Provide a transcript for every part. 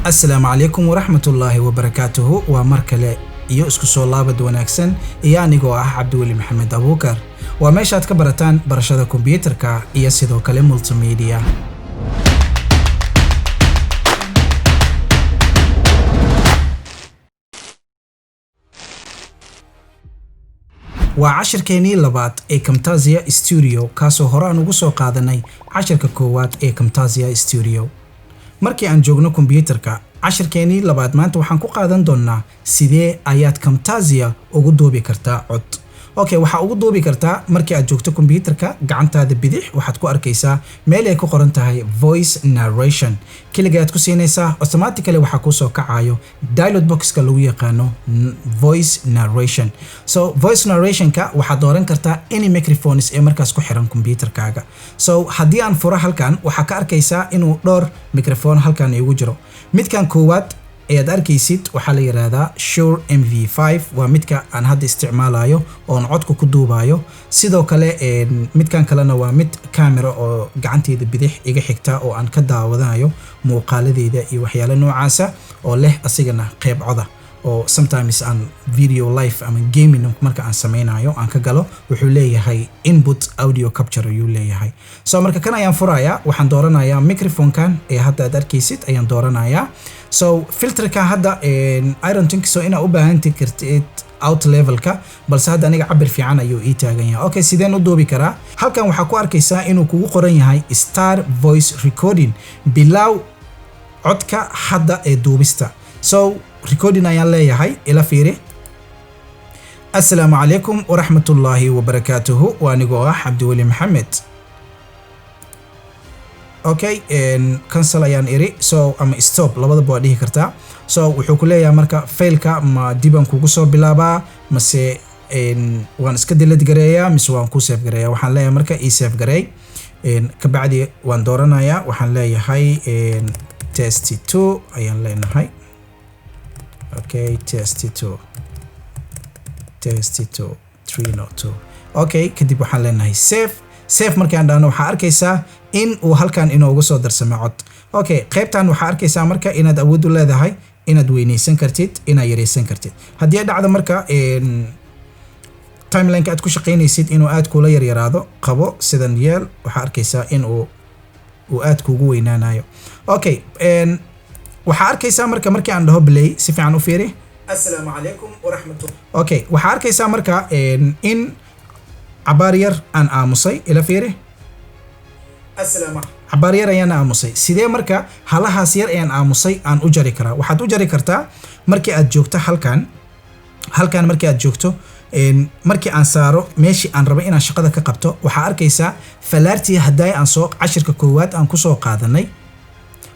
السلام عليكم ورحمة الله وبركاته ومركلة iyo isku soo laabad wanaagsan iyo anigoo ah Cabdiweli Maxamed Abuukar waa meeshaad ka barataan barashada kombiyuutarka iyo sidoo kale multimedia waa cashirkeenii labaad ee Camtasia Studio kaasoo horaan ugu soo qaadanay cashirka koowaad ee Camtasia Studio markii aan joogno kombiyuutarka cashirkeenii labaad maanta waxaan ku qaadan doonaa sidee ayaad Camtasia ugu duubi kartaa cod waxa ugu duubi kartaa markii aad joogto kombiyuutarka gacantaada bidix waxaad ku arkaysaa meel ay ku qoran tahay voice narration kaliya aad ku siinaysaa automatically waxa ku soo kacayo dialog box-ka lagu yaqaano voice narration so voice narration-ka waxaad dooran kartaa any microphones ee markaas ku xiran kombiyuutarkaaga so haddii aan furo halkan waxa ka arkaysaa inuu dhowr microphone halkan igu jiro midkan koowaad ayaad arkaysid waxaa la yiraahdaa Shure MV5 waa midka aan hadda isticmaalayo oo aan codku ku duubayo sidoo kale midkan kalena waa mid camera oo gacanteeda bidix iga xigta oo aan ka daawanayo muuqaaladeeda iyo waxyaalo noocaas oo leh asigana qayb coda oo sometimes aan video live ama gaming marka aan sameynayo aan ka galo wuxuu leeyahay input audio capture ayuu leeyahay so marka kan ayaan furayaa waxaan dooranayaa microphone-kan ee hadda aad arkaysid ayaan dooranayaa so filterka hadda I don't think so ina u baahan kartid out level-ka balse hadda aniga cabir fiican ayuu ii taagan yahay sideen u duubi karaa halkan waxa ku arkaysaa inuu kugu qoran yahay start voice recording bilow codka hadda ee duubista so recording ayaan leeyahay ila fiiri Assalaamu calaykum waraxmatullaahi wabarakaatuhu waa anigoo ah Cabdiweli Maxamed cancel ayaan iri so ama stop labadaba waa dhihi kartaa so wuxuu ku leeyahay marka failka ma diban kugu soo bilaabaa mase waan iska delete gareeyaa mise waan ku save gareeyaa waxaan leeyahay marka ii save gareey ka bacdi waan dooranayaa waxaan leeyahay test2 ayaan leenahay test2 302 kadib waxaan leenahay save markaan dhaano waxaa arkaysaa in uu halkan inoogu soo darsamo cod qaybtan waxaa arkaysaa marka inaad awood u leedahay inaad weynaysan kartid inaad yareysan kartid haddii ay dhacdo marka timeline-ka aad ku shaqaynaysid inuu aad kula yaryaraado qabo sidan yeel waxaa arkaysaa in uu aad kuugu weynaanayo waxaa arkaysaa markii aan dhaho play si fiican u fiiri Assalaamu calaykum waraxmatullahi waxaa arkaysaa marka in cabaar yar aan aamusay ila fiiri cabaar yar ayaan aamusay sidee marka halahaas yar ayaan aamusay aan u jari karaa waxaad u jari kartaa markii aad joogto halkan markii aad joogto markii aan saaro meeshii aan rabo inaan shaqada ka qabto waxaa arkaysaa falaartii hadday aan soo cashirka koowaad aan ku soo qaadanay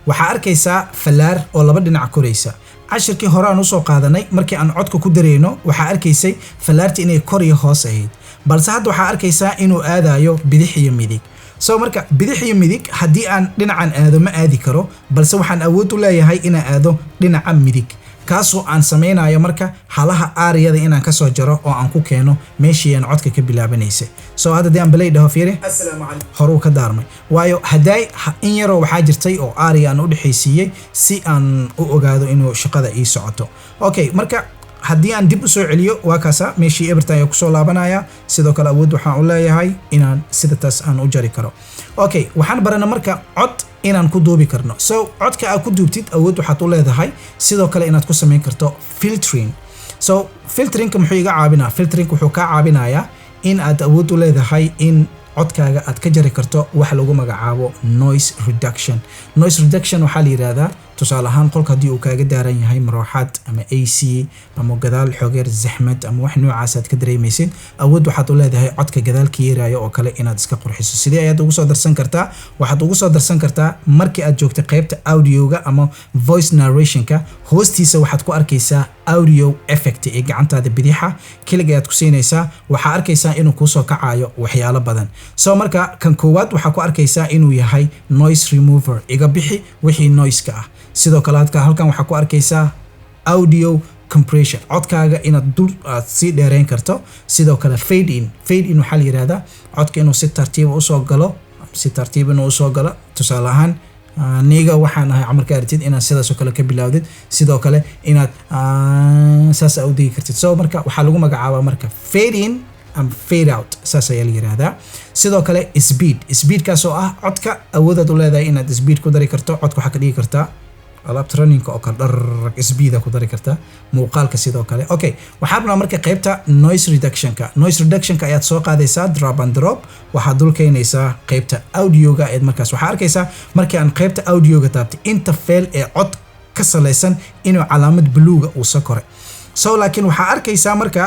waxaa arkaysaa falaar oo laba dhinac koraysa cashirkii hore aan u soo qaadanay markii aan codka ku dareeno waxaa arkaysay falaartii inay kor iyo hoos ahayd balse hadda waxaa arkaysaa inuu aadayo bidix iyo midig so marka bidix iyo midig haddii aan dhinacan aado ma aadi karo balse waxaan awood u leeyahay inaan aado dhinaca midig kaasoo aan sameynayo marka halaha aariyada inaan ka soo jaro oo aan ku keeno meeshii aan codka ka bilaabanaysay so hadda daan balay dhaho fiiri Assalaamu calaykum horuu ka daarmay waayo haday in yaroo waxaa jirtay oo aariya aan u dhaxaysiiyay si aan u ogaado inuu shaqada ii socoto marka haddii aan dib u soo celiyo waa kaasa meeshii everton ay ku soo laabanaya sidoo kale awood waxaan u leeyahay inaan sida taas aan u jari karo waxaan barana marka cod inaan ku duubi karno so codka aad ku duubtid awood waxaad u leedahay sidoo kale inaad ku samayn karto filtering so filtering muxuu iga caawinaa filtering wuxuu ka caawinayaa in aad awood u leedahay in codkaaga aad ka jari karto wax lagu magacaabo noise reduction waxaa la yiraahdaa tusaale ahaan qolka hadii uu kaaga daaran yahay marooxad ama AC ama gadaal xogeer zaxmad ama wax noocaas aad ka dareemaysid awood waxaad u leedahay codka gadaal ka yeerayo oo kale inaad iska qurxiso sidee ayaad ugu soo darsan kartaa waxaad ugu soo darsan kartaa markii aad joogto qaybta audio-ga ama voice narration-ka hoostiisa waxaad ku arkaysaa audio effect ee gacantaada bidixa kaliya aad ku siinaysaa waxaa arkaysaa inuu ku soo kacayo waxyaalo badan so marka kan koowaad waxaa ku arkaysaa inuu yahay noise remover iga bixi wixii noise-ka ah sidoo kale halkan waxaa ku arkaysaa audio compression codkaaga inaad dul sii dheereyn karto sidoo kale fade in waxaa la yiraahdaa codka inuu si tartiib u soo galo tusaale ahaan aniga waxaan ahay camarka aragtid inaad sidaas oo kale ka bilowdid sidoo kale inaad saas u digi kartid so marka waxaa lagu magacaabaa marka fade in and fade out saas ayaa la yiraahdaa sidoo kale speed kaas oo ah codka awoodaad u leedahay inaad speed ku dari karto codka waxaa ka dhigi kartaa alaabta running oo kale dharrag speed ku dari kartaa muuqaalka sidoo kale okay waxaan rabnaa marka qaybta noise reduction ka ayaad soo qaadaysaa drag and drop waxaad dul keenaysaa qaybta audio-ga ee markaas waxaa arkaysaa markii aan qaybta audio-ga taabtay inta feel ee cod ka salaysan inuu calaamad bluega uu soo koray so laakiin waxaa arkaysaa marka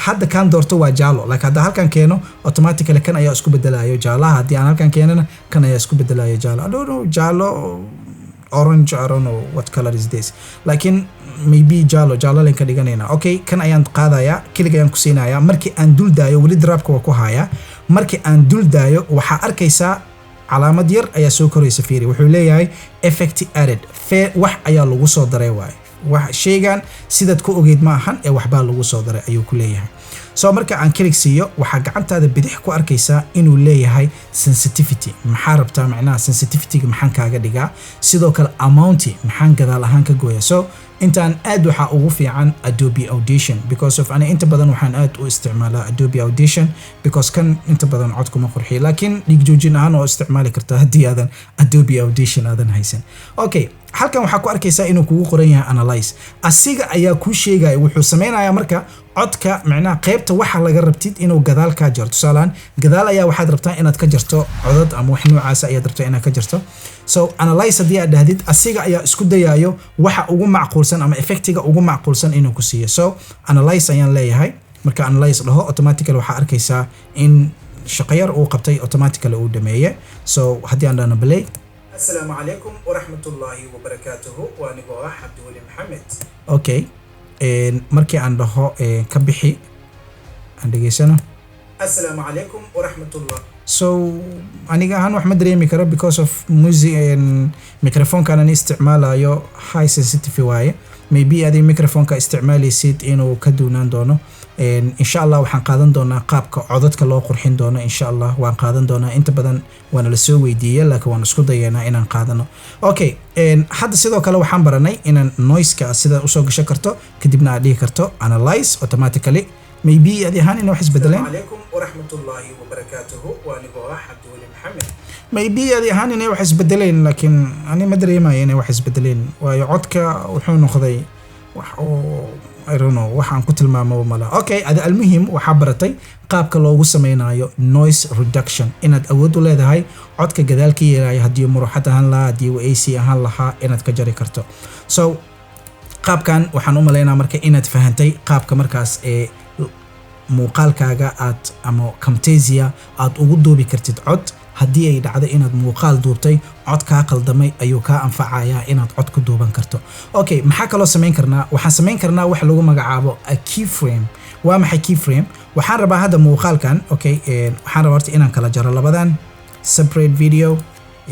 hadda kan doorto waa jaalo laakiin hadda halkan keeno automatically kan ayaa isku bedelayo jaalaha haddii aan halkan keenana kan ayaa isku bedelayo jaalo I don't know jaalo orange I don't know what color is this laakiin maybe jaalo leen ka dhiganayna okay kan ayaan qaadayaa kaliya ayaan ku siinayaa markii aan dul daayo wali drapka waa ku hayaa markii aan dul daayo waxaa arkaysaa calaamad yar ayaa soo koraysa fiiri wuxuu leeyahay effect added wax ayaa lagu soo daray waay wax shaygan sidaad ku ogeyd ma ahan ee waxbaa lagu soo daray ayuu ku leeyahay so marka aan click siiyo waxaa gacantaada bidix ku arkaysaa inuu leeyahay sensitivity maxaa rabtaa macnaha sensitivity-ga maxaan kaaga dhigaa sidoo kale amount maxaan gadaal ahaan ka gooyaa so intaan aad waxa ugu fiican Adobe Audition because of ana inta badan waxaan aad u isticmaalaa Adobe Audition because kan inta badan cod kuma qurxiyo laakiin dhig joojin ahaan oo isticmaali kartaa haddii aadan Adobe Audition aadan haysan okay halkan waxaa ku arkaysaa inuu kugu qoran yahay analyze asiga ayaa ku sheegaya wuxuu sameynayaa marka codka macnaha qaybta waxa laga rabtid inuu gadaal ka jarto tusaalaan gadaal ayaa waxaad rabtaa inaad ka jarto codad ama wax noocaas ayaad rabtaa inaad ka jarto so analyze haddii aad dhahdid asiga ayaa isku dayayo waxa ugu macquulsan ama effectiga ugu macquulsan inuu ku siiyo so analyze ayaan leeyahay marka analyze dhaho automatically waxaa arkaysaa in shaqayar uu qabtay automatically uu dhameeye so haddii aan dhahno play السلام عليكم ورحمة الله وبركاته وأنا عبد الولي محمد. أوكي. مركي عن رهو كبحي عندك سنة. السلام عليكم ورحمة الله. So أنا جاهن وأحمد ريمي كرب because of music ميكروفون كان استعماله يو high sensitivity واي. Maybe هذا الميكروفون كاستعمالي سيد إنه كدونان دونه. إن شاء الله waxaan qaadan doonaa qaabka codadka loo qurxin doono in sha Allah waan qaadan doonaa inta badan waan la soo weydiiyay laakiin waan isku dayeynaa inaan qaadano okay hadda sidoo kale waxaan baranay inaan noise-ka sida u soo gasho karto kadibna aad dhihi karto analyze automatically maybe adi ahaan in wax isbedeleen alaykum wa rahmatullahi wa barakatuhu wa anigu Abdi Wali Maxamed maybe adi ahaan in wax isbedeleen laakiin ani ma dareemayo in wax isbedeleen waayo codka wuxuu noqday wax I don't know waxaan ku tilmaamo mala okay ada almuhim waxa baratay qaabka loogu sameynayo noise reduction inaad awood u leedahay codka gadaal ka yeelay hadii muruxad ahaan la hadii AC ahaan laha inaad ka jari karto so qaabkan waxaan u maleynaa marka inaad fahantay qaabka markaas ee muuqaalkaaga aad ama Camtasia aad ugu duubi kartid cod haddii ay dhacdo inaad muuqaal duubtay cod ka qaldamay ayuu ka anfacayaa inaad cod ku duuban karto okay maxaa kale oo sameyn karnaa waxaan sameyn karnaa wax lagu magacaabo a keyframe waa maxay keyframe waxaan rabaa hadda muuqaalkan okay waxaan rabaa horta inaan kala jaro labadan separate video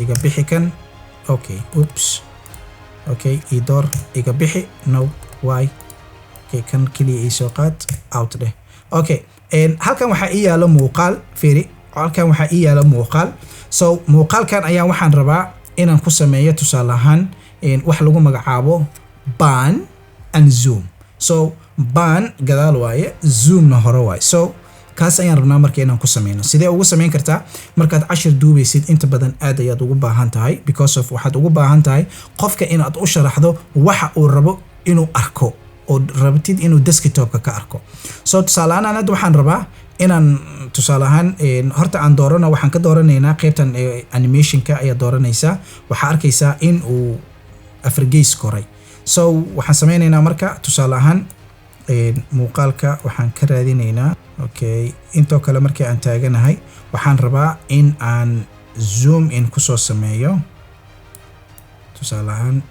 iga bixi kan okay oops okay idor iga bixi no why okay kan kaliya ii soo qaad out dheh okay halkan waxaa ii yaalo muuqaal fiiri halkan waxaa ii yaala muuqaal so muuqaalkan ayaa waxaan rabaa inaan ku sameeyo tusaale ahaan wax lagu magacaabo pan and zoom so pan gadaal waaye zoomna hore waaye so kaas ayaan rabnaa marka inaan ku sameyno sidee ugu sameyn kartaa markaad cashir duubaysid inta badan aad ayaad ugu baahan tahay because of waxaad ugu baahan tahay qofka inaad u sharaxdo waxa uu rabo inuu arko oo rabtid inuu desktop-ka ka arko so tusaale ahaan hadda waxaan rabaa inaan tusaale ahaan horta aan doorano waxaan ka dooranaynaa qaybtan animation-ka ayaa dooranaysaa waxaa arkaysaa in uu afargeys koray so waxaan sameynaynaa marka tusaale ahaan muuqaalka waxaan ka raadinaynaa okay intoo kale markii aan taaganahay waxaan rabaa in aan zoom in kusoo sameeyo tusaale ahaan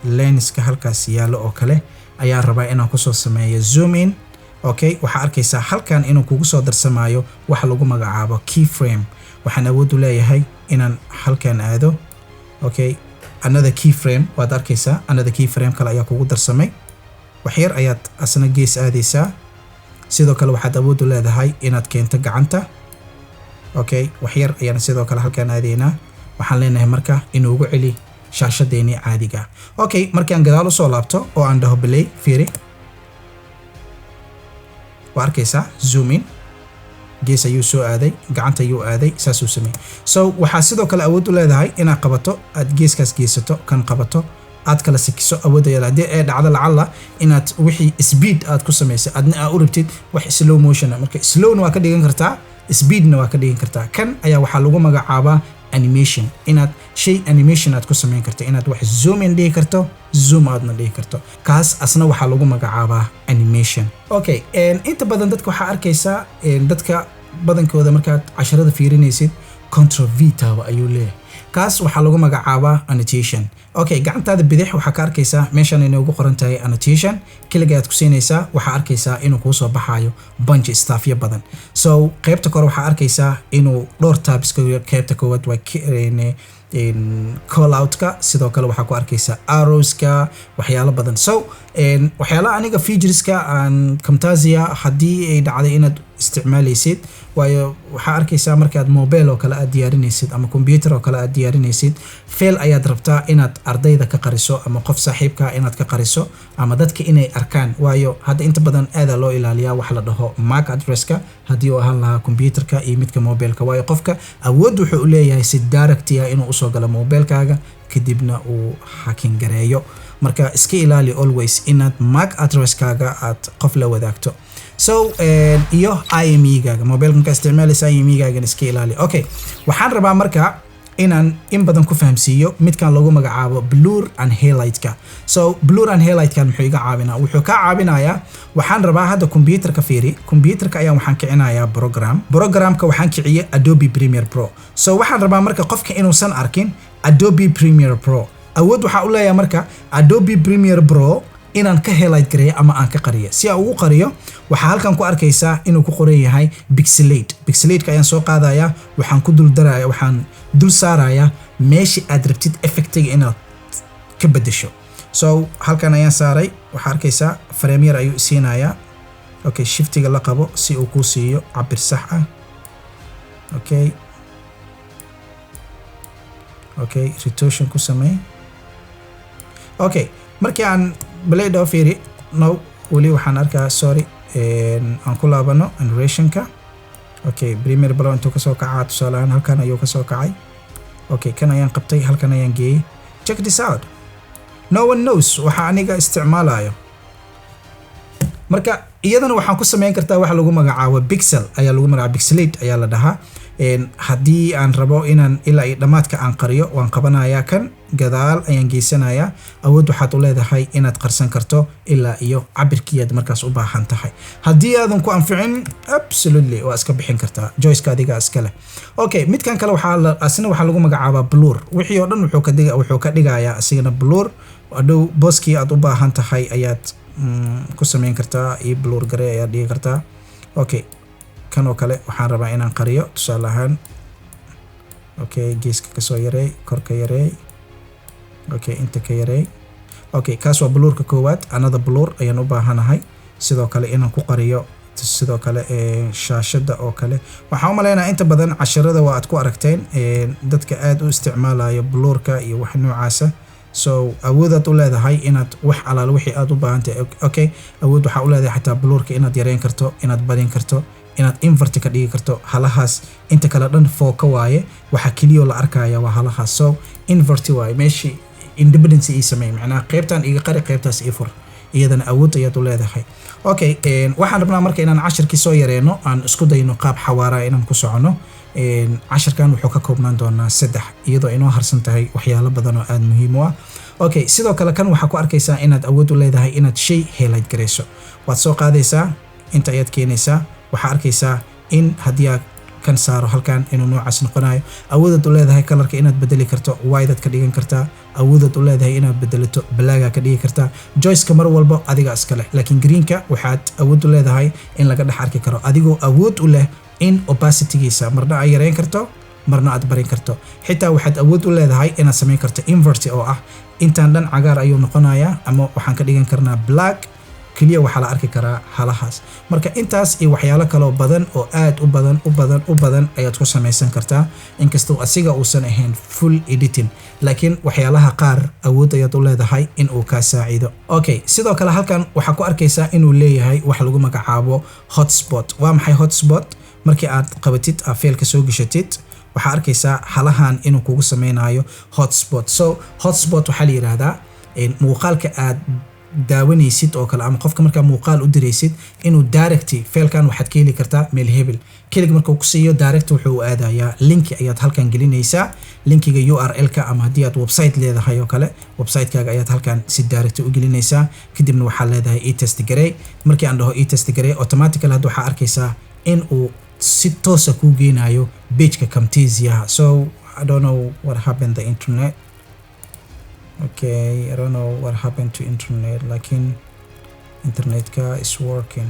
lenska halkaas yaalo oo kale ayaan rabaa inaan kusoo sameeyo zoom in okay waxa arkaysaa halkan inuu kugu soo darsamayo wax lagu magacaabo keyframe waxaan awood u leeyahay inaan halkan aado okay another keyframe waad arkaysaa another keyframe kale ayaa kugu darsamay wax yar ayaad asna gees aadaysaa sidoo kale waxaad awood u leedahay inaad keento gacanta okay wax yar ayaan sidoo kale halkan aadaynaa waxaan leenahay marka inoogu celi shaashadeeni caadiga okay markaan gadaal u soo laabto oo aan dhaho play fiiri waa arkaysaa zoom in gees ayuu soo aaday gacanta ayuu aaday saasuu sameeyay so waxaa sidoo kale awood u leedahay inaad qabato aad geeskaas geesato kan qabato aad kala sikiso awoodaya hadii ay dhacdo lacala inaad wixii speed aad ku samaysay adna aad u rabtid wax slow motion marka slowna waa ka dhigan kartaa speedna waa ka dhigan kartaa kan ayaa waxaa lagu magacaabaa animation inaad shay animation aad ku samayn karto inaad wax zoom in dhihi karto zoom outna dhihi karto kaas asna waxaa lagu magacaabaa animation okay inta badan dadka waxaa arkaysaa dadka badankooda markaad casharada fiirinaysid control v taaba ayuu leeyahay kaas waxaa lagu magacaabaa annotation okay gacantaada bidix waxaa ka arkaysaa meeshan inay ugu qoran tahay annotation kaliya aad ku siinaysaa waxaa arkaysaa inuu kuu soo baxayo bunch staffyo badan so qaybta kore waxaa arkaysaa inuu dhowr tabs qaybta koowaad waa call out-ka sidoo kale waxaa ku arkaysaa arrows-ka waxyaalo badan so waxyaalaha aniga featureska aan Camtasia haddii ay dhacday inaad isticmaalaysid waayo waxaa arkaysaa markaad mobile oo kale aad diyaarinaysid ama computer oo kale aad diyaarinaysid fail ayaad rabtaa inaad ardayda ka qariso ama qof saaxiibka inaad ka qariso ama dadka inay arkaan waayo hadda inta badan aad loo ilaaliyaa wax la dhaho MAC address-ka haddii uu ahaan lahaa computer-ka iyo midka mobile-ka waayo qofka awood wuxuu u leeyahay si direct ah inuu usoo galo mobile-kaaga kadibna uu hacking gareeyo marka iska ilaali always inaad MAC address-kaaga aad qof la wadaagto so iyo IME-gaaga mobile marka isticmaalaysa IME-gaaga iska ilaali okay waxaan rabaa marka inaan in badan ku fahamsiiyo midkan lagu magacaabo blur and highlight-ka so blur and highlight-kan muxuu iga caawinaa wuxuu ka caawinayaa waxaan rabaa hadda computer-ka fiiri computer-ka ayaan waxaan kicinayaa programka waxaan kiciyay Adobe Premiere Pro so waxaan rabaa marka qofka inuusan arkin Adobe Premiere Pro awood waxa u leeyahay marka Adobe Premiere Pro inaan ka highlight gareeyo ama aan ka qariyo si aan ugu qariyo waxa halkan ku arkaysaa inuu ku qoran yahay pixelate-ka ayaan soo qaadayaa waxaan dul saarayaa meeshii aad rabtid effect-ga inaad ka bedesho so halkan ayaan saaray waxa arkaysaa frame yar ayuu siinayaa okay shift-ga la qabo si uu ku siiyo cabir sax ah okay rotation ku samee okay markii aan blade of fiiri no wali waxaan arkaa sorry aan ku laabano animation-ka okay Premiere Pro intuu kasoo kacaa tusaalahaan halkan ayuu kasoo kacay okay kan ayaan qabtay halkan ayaan geeyay check this out no one knows waxa aniga isticmaalayo marka iyadana waxaan ku sameyn kartaa waxa lagu magacaabo pixel ayaa lagu magacaabo pixelate ayaa la dhahaa haddii aan rabo inaan ilaa iyo dhamaadka aan qariyo waan qabanayaa kan gadaal ayaan geysanayaa awood waxaad u leedahay inaad qarsan karto ilaa iyo cabirkiyaad markaas u baahan tahay haddii aadan ku anficin absolutely waa iska bixin kartaa joyce-ka adiga iska leh okay midkan kale asina waxaa lagu magacaabaa blur wixii oo dhan wuxuu ka dhigayaa asigana blur adhow booskii aad u baahan tahay ayaad ku sameyn kartaa iyo blur gare ayaad dhigi kartaa okay kan oo kale waxaan rabaa inaan qariyo tusaale ahaan okay geeska ka soo yareey korka yareey okay inta ka yareey okay kaas waa blurka koowaad another blur ayaan u baahanahay sidoo kale inaan ku qariyo sidoo kale shaashada oo kale waxaan u maleynayaa inta badan casharada waa aad ku aragteen dadka aad u isticmaalayo blurka iyo wax noocaasa so awoodaad u leedahay inaad wax alaal wixii aad u baahantahay okay awood waxaa u leedahay xataa blurka inaad yareyn karto inaad badin karto inaad invert ka dhigi karto halahaas inta kala dhan fooka waaye waxa kaliya la arkaya waa halahaas so invert waaye meeshii independence ay sameeyay macnaha qaybtan iga qari qaybtaas ii fur iyadana awood ayaad u leedahay okay waxaan rabnaa marka inaan casharkii soo yareeno aan isku dayno qaab xawaara inaan ku socono casharkan wuxuu ka koobnaan doonaa 3 iyadoo inoo harsan tahay waxyaalo badan oo aad muhiim u ah okay sidoo kale kan waxa ku arkaysaa inaad awood u leedahay inaad shay highlight gareyso waad soo qaadaysaa inta ayaad keenaysaa waxa arkaysaa in haddii aad kan saaro halkan inuu noocaas noqonayo awoodaad u leedahay colorka inaad bedeli karto white-aad ka dhigan kartaa awoodaad u leedahay inaad bedelato black ka dhigi kartaa joyce-ka mar walba adiga iska leh laakiin green-ka waxaad awood u leedahay in laga dhex arki karo adigoo awood u leh in opacity-giisa marna ay yareyn karto marna aad barin karto xitaa waxaad awood u leedahay inaad sameyn karto invert oo ah intaan dhan cagaar ayuu noqonayaa ama waxaan ka dhigan karnaa black kaliya waxa la arki karaa halahaas marka intaas iyo waxyaalo kale oo badan oo aad u badan ayaad ku samaysan kartaa inkastoo asiga uusan ahayn full editing laakiin waxyaalaha qaar awood ayaad u leedahay in uu ka saacido okay sidoo kale halkan waxa ku arkaysaa inuu leeyahay wax lagu magacaabo hotspot waa maxay hotspot markii aad qabatid failka soo gashatid waxa arkaysaa halahan inuu kugu sameynayo hotspot so hotspot waxa la yiraahdaa muuqaalka aad daawanaysid oo kale ama qofka marka muuqaal u diraysid inuu direct failkan waxaad ka heli kartaa meel hebel kaliya marka uu ku siiyo direct wuxuu aadayaa link ayaad halkan gelinaysaa linkiga URL-ka ama hadii aad website leedahay oo kale website-kaaga ayaad halkan si direct u gelinaysaa kadibna waxa leedahay e-test garey markii aan dhaho e-test garey automatically hadda waxa arkaysaa in uu si toos ah ku geenayo page-ka Camtasia so I don't know what happened the internet okay I don't know what happened to internet lakin internetka is working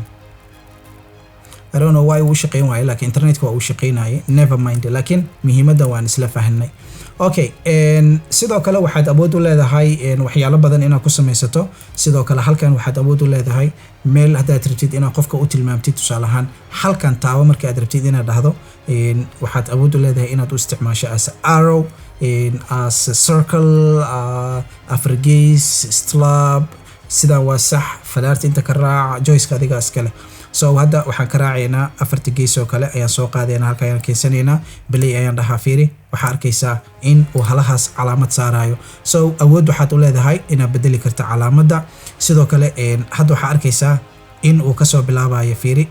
I don't know why uu shaqeyn waayo lakin internetka waa uu shaqeynayay never mind lakin muhiimadda waan isla fahanay okay sidoo kale waxaad awood u leedahay waxyaalo badan inaad ku samaysato sidoo kale halkan waxaad awood u leedahay meel hadaad rabtid inaad qofka u tilmaamtid tusaale ahaan halkan taabo marka aad rabtid inaad dhahdo waxaad awood u leedahay inaad u isticmaasho as arrow as a circle aftergaze slab sida waa sax falaarta inta ka raac joyska adiga iskale so hadda waxaan ka raacaynaa afarta gees oo kale ayaan soo qaadayna halka ayaan keensanayna play ayaan dhahaa fiiri waxa arkaysaa in uu halahaas calaamad saarayo so awood waxaad u leedahay inaad bedeli karto calaamadda sidoo kale hadda waxa arkaysaa in uu ka soo bilaabayo fiiri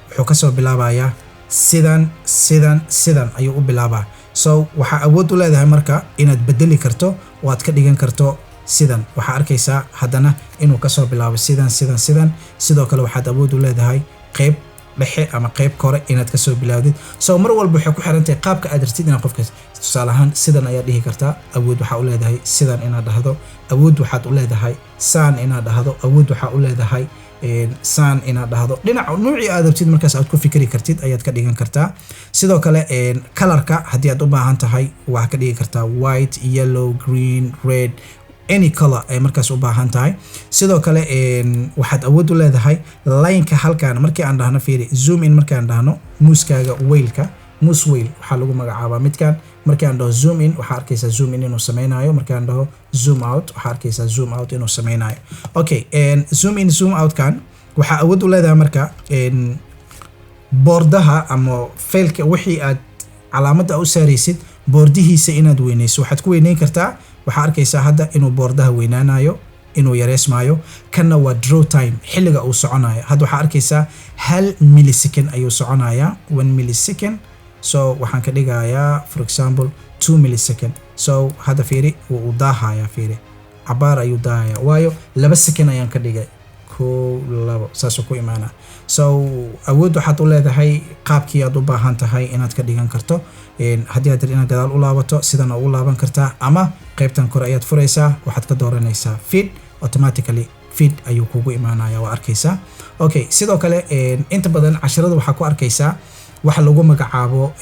wuxuu ka soo bilaabayaa sidan ayuu u bilaabaa so waxa awood u leedahay marka inaad bedeli karto oo aad ka dhigan karto sidan waxa arkaysaa hadana inuu ka soo bilaabo sidan sidoo kale waxaad awood u leedahay qayb dhexe ama qayb kore inaad ka soo bilaawdid so mar walba waxay ku xiran tahay qaabka aad rabtid inaad qofka tusaale ahaan sidan ayaa dhihi kartaa awood waxa u leedahay sidan inaad dhahdo awood waxaad u leedahay saan inaad dhahdo awood waxa u leedahay saan inaad dhahdo dhinaca nuuci aad rabtid markaas aad ku fikri kartid ayaad ka dhigan kartaa sidoo kale colorka hadii aad u baahan tahay waxa ka dhigi kartaa white yellow green red any color ay markaas u baahan tahay sidoo kale waxaad awood u leedahay line-ka halkan markii aan dhahno fiiri zoom in markii aan dhahno muuskaaga wheel-ka mouse wheel waxa lagu magacaabaa midkan markii aan dhaho zoom in waxa arkaysaa zoom in inuu sameynayo markii aan dhaho zoom out waxa arkaysaa zoom out inuu sameynayo okay zoom in zoom out kan waxa awood u leedahay marka boordaha ama failka wixii aad calaamadda u saaraysid boordihiisa inaad weynayso waxaad ku weyneyn kartaa waxa arkaysaa hadda inuu boordaha weynaanayo inuu yareysmaayo kana waa draw time xilliga uu soconayo hadda waxa arkaysaa 1 millisecond ayuu soconaya 1 millisecond so waxaan ka dhigayaa for example 2 millisecond so hadda fiiri uu daahaya fiiri cabaar ayuu daahaya waayo 2 second ayaan ka dhigay labo saasoo ku imaana so awood waxaad u leedahay qaabkii aad u baahan tahay inaad ka dhigan karto haddii aad inaad gadaal u laabato sidan ugu laaban kartaa ama qaybtan kore ayaad furaysaa waxaad ka dooranaysaa feed automatically feed ayuu kugu imaanaya waa arkaysaa okay sidoo kale inta badan casharada waxaa ku arkaysaa waxa lagu magacaabo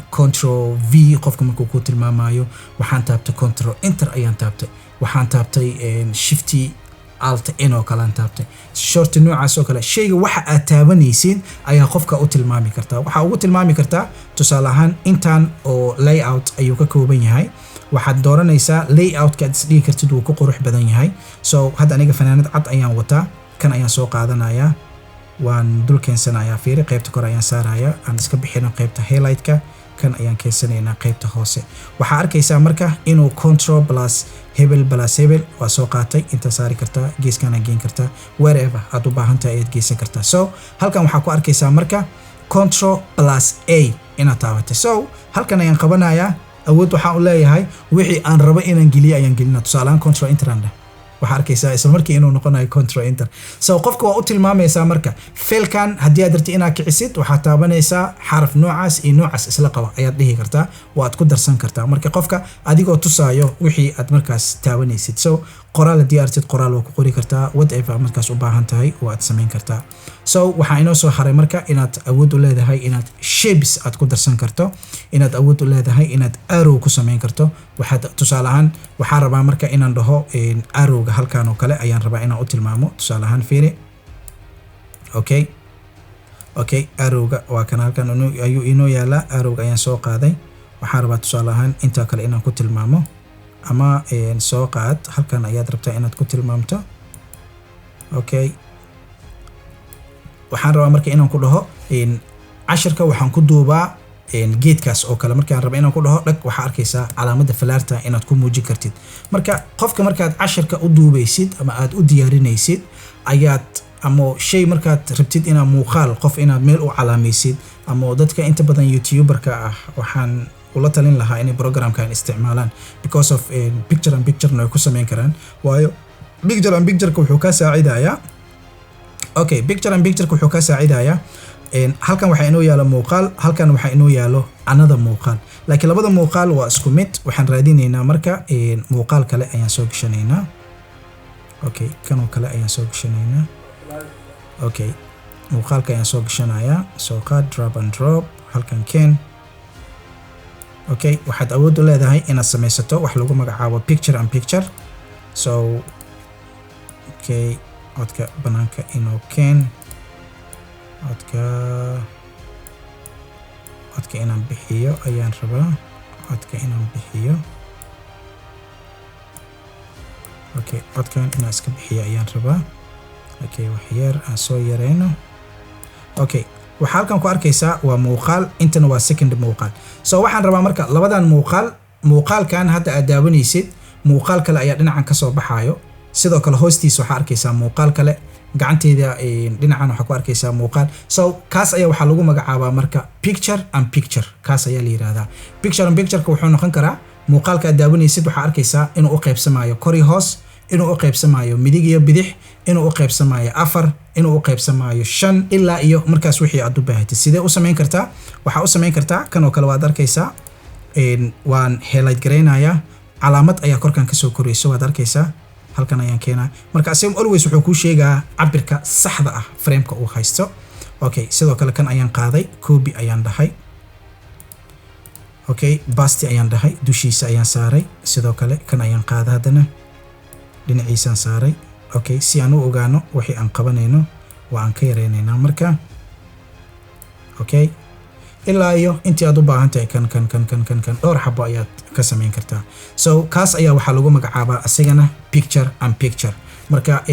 control v qofka markuu ku tilmaamayo waxaan taabtay control enter ayaan taabtay waxaan taabtay shift alt n oo kale aan taabtay short noocaas oo kale shayga waxa aad taabanaysid ayaa qofka u tilmaami kartaa waxa ugu tilmaami kartaa tusaale ahaan intaan oo layout ayuu ka kooban yahay waxaad dooranaysaa layout-ka aad isdhigi kartid wuu ku qurux badan yahay so hadda aniga fanaanad cad ayaan wataa kan ayaan soo qaadanayaa waan dul keensanayaa fiiri qaybta kore ayaan saarayaa aan iska bixino qaybta highlight-ka kan ayaan keensanaynaa qaybta hoose waxa arkaysaa marka inuu control plus hebel plus hebel waa soo qaatay inta saari kartaa geeskana geen kartaa wherever aad u baahan tahay aad geysan kartaa so halkan waxaa ku arkaysaa marka control plus a inaad taabatay so halkan ayaan qabanayaa awood waxaan u leeyahay wixii aan rabo inaan geliyo ayaan gelinaa tusaalehaan control enter aan waxa arkaysaa isla markii inuu noqonayo control enter so qofka waa u tilmaamaysaa marka failkan haddii aad rabtid inaad kicisid waxaad taabanaysaa xaraf noocaas iyo noocaas isla qaba ayaad dhihi kartaa waad ku darsan kartaa marka qofka adigoo tusaayo wixii aad markaas taabanaysid so qoraal haddii aad rabtid qoraal waa ku qori kartaa whatever markaas u baahan tahay waad samayn kartaa so waxaa inoo soo haray marka inaad awood u leedahay inaad shapes aad ku darsan karto inaad awood u leedahay inaad arrow ku samayn karto waxaad tusaale ahaan waxaan rabaa marka inaan dhaho arrowga halkan oo kale ayaan rabaa inaan u tilmaamo tusaale ahaan fiiri okay arrowga waa kan halkan ayuu inoo yaala arrowga ayaan soo qaaday waxaan rabaa tusaale ahaan inta kale inaan ku tilmaamo ama soo qaad halkan ayaad rabtaa inaad ku tilmaamto okay waxaan rabaa marka inaan ku dhaho cashirka waxaan ku duubaa geedkaas oo kale markaan rabo inaan ku dhaho dhag waxa arkaysaa calaamada falaarta inaad ku muujin kartid marka qofka markaad cashirka u duubaysid ama aad u diyaarinaysid ayaad ama shay markaad rabtid inaad muuqaal qof inaad meel u calaamaysid ama dadka inta badan youtuberka ah waxaan ula talin lahaa inay programkan isticmaalaan because of picture and picture ay ku sameyn karaan waayo picture and picture wuxuu ka saacidayaa okay picture and picture wuxuu ka saacidayaa halkan waxa inoo yaalo muuqaal halkan waxa inoo yaalo another muuqaal laakiin labada muuqaal waa isku mid waxaan raadinaynaa marka muuqaal kale ayaan soo gashanaynaa okay kan oo kale ayaan soo gashanaynaa okay muuqaalka ayaan soo gashanayaa soo qaad drag and drop halkan keen okay waxaad awood u leedahay inaad samaysato wax lagu magacaabo picture and picture so okay codka banaanka inoo keen codka inaan bixiyo ayaan rabaa codka inaan bixiyo okay codkan inaan iska bixiyo ayaan rabaa okay wax yar aan soo yareyno okay waxa halkan ku arkaysaa waa muuqaal intana waa second muuqaal so waxaan rabaa marka labadan muuqaalkan hadda aad daawanaysid muuqaal kale ayaa dhinacan ka soo baxayo sidoo kale hoostiisa waxa arkaysaa muuqaal kale gacanteeda dhinacan waxa ku arkaysaa muuqaal so kaas ayaa waxa lagu magacaabaa marka picture and picture kaas ayaa la yiraahdaa picture and picture wuxuu noqon karaa muuqaalka aad daawanaysid waxa arkaysaa inuu u qaybsamayo kor iyo hoos inuu u qaybsamayo midig iyo bidix inuu u qaybsamayo 4 inuu u qaybsamayo 5 ilaa iyo markaas wixii aad u baahatid sidee u sameyn kartaa waxa u sameyn kartaa kan oo kale waad arkaysaa waan highlight gareynayaa calaamad ayaa korkan ka soo korayso waad arkaysaa halkan ayaan keenaa marka asagoo always wuxuu ku sheegaa cabirka saxda ah frame-ka uu haysto okay sidoo kale kan ayaan qaaday copy ayaan dhahay okay paste ayaan dhahay dushiisa ayaan saaray sidoo kale kan ayaan qaaday hadana dhinaciisaan saaray okay si aan u ogaano wixii aan qabanayno waa aan ka yareynaynaa marka okay ilaa iyo intii aad u baahan tahay kan dhowr xabo ayaad ka sameyn kartaa so kaas ayaa waxaa lagu magacaabaa asagana picture and picture marka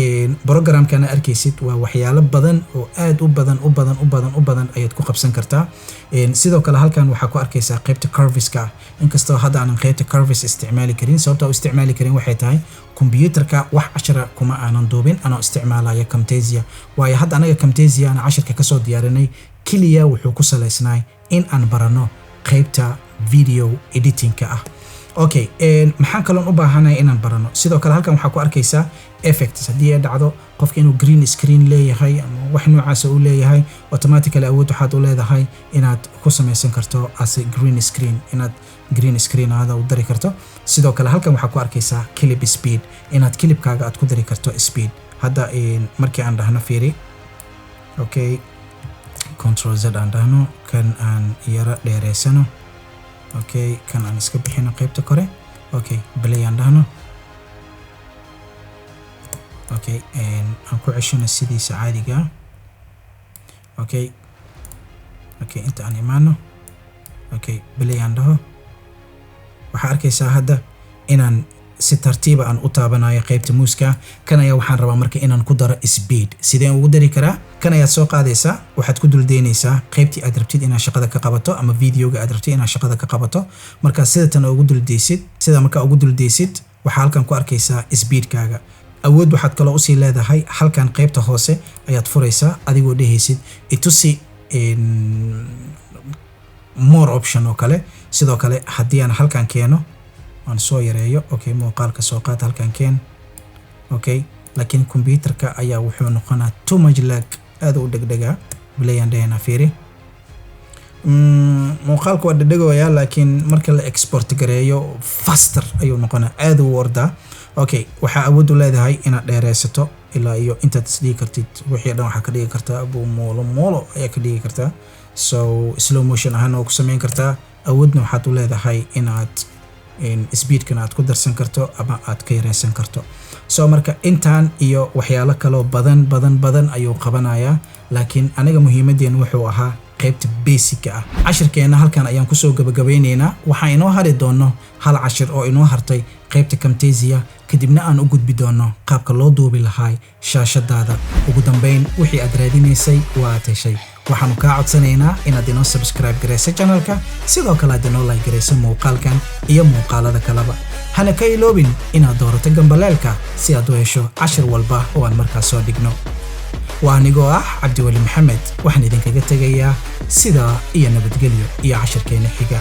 programkana arkaysid waa waxyaalo badan oo aad u badan ayaad ku qabsan kartaa sidoo kale halkan waxaa ku arkaysaa qaybta curveska inkastoo hadda aanan qaybta curves isticmaali karin sababta u isticmaali karin waxay tahay computerka wax cashara kuma aanan duubin anoo isticmaalaya Camtasia waayo hadda anaga Camtasia aan cashirka ka soo diyaarinay kaliya wuxuu ku saleysnaay in aan barano qaybta video editing-ka ah okay maxaan kaloon u baahanahay inaan barano sidoo kale halkan waxaa ku arkaysaa effects haddii ay dhacdo qofka inuu green screen leeyahay ama wax noocaas uu leeyahay automatically awood waxaad u leedahay inaad ku samaysan karto as green screen inaad green screen aada u dari karto sidoo kale halkan waxaa ku arkaysaa clip speed inaad clipkaaga aad ku dari karto speed hadda markii aan dhahno fiiri okay control Z aan dhahno kan aan yara dheereysano okay kan aan iska bixino qaybta kore okay play aan dhahno okay aan ku ceshano sidiisa caadiga okay inta aan imaano okay play aan dhaho waxa arkaysaa hadda inaan si tartiiba aan u taabanayo qaybta muuska kan ayaa waxaan rabaa marka inaan ku daro speed sideen ugu dari karaa kan ayaad soo qaadaysaa waxaad ku duldeynaysaa qaybtii aad rabtid inaad shaqada ka qabato ama videoga aad rabtid inaad shaqada ka qabato marka sidatan ugu duldeysid sida marka ugu duldeysid waxa halkan ku arkaysaa speedkaaga awood waxaad kale u sii leedahay halkan qaybta hoose ayaad furaysaa adigoo dhehaysid itusi more option oo kale sidoo kale haddii aan halkan keeno aan soo yareeyo okay muuqaalka soo qaad halkan keen okay laakiin computerka ayaa wuxuu noqonaa too much lag aad u degdega bilayan dheena fiiri muuqaalku waa degdegoya laakiin marka la export gareeyo faster ayuu noqonaa aad u ordaa okay waxa awood u leedahay inaad dheereysato ilaa iyo intaad isdhigi kartid wixii dhan waxa ka dhigi kartaa abu moolo ayaa ka dhigi kartaa so slow motion ahaan oo ku sameyn kartaa awoodna waxaad u leedahay inaad speedkan aad ku darsan karto ama aad ka yareysan karto so marka intaan iyo waxyaalo kale badan ayuu qabanayaa laakiin aniga muhiimadeen wuxuu ahaa qaybta basic ah. cashirkeena halkan ayaan ku soo gabagabaynaynaa. waxaan inoo hari doono hal cashir oo inoo hartay qaybta Camtasia, kadibna aan u gudbi doono qaabka loo duubi lahaa shaashadaada. ugu dambeyn wixii aad raadinaysay waa heshay. waxaanu kaa codsanaynaa inaad inoo subscribe gareyso channelka, sidoo kale aad inoo like gareyso muuqaalkan iyo muuqaalada kaleba. hana ka iloobin inaad doorato gambaleelka si aad u hesho cashir walba oo aan markaas soo dhigno. waa anigoo ah Cabdiweli Maxamed, waxaan idinkaga tegayaa sidaa iyo nabadgelyo iyo cashirkeena xiga.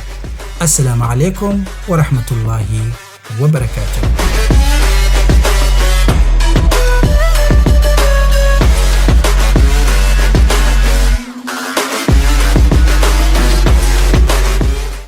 assalaamu calaykum waraxmatullaahi wabarakaatuh.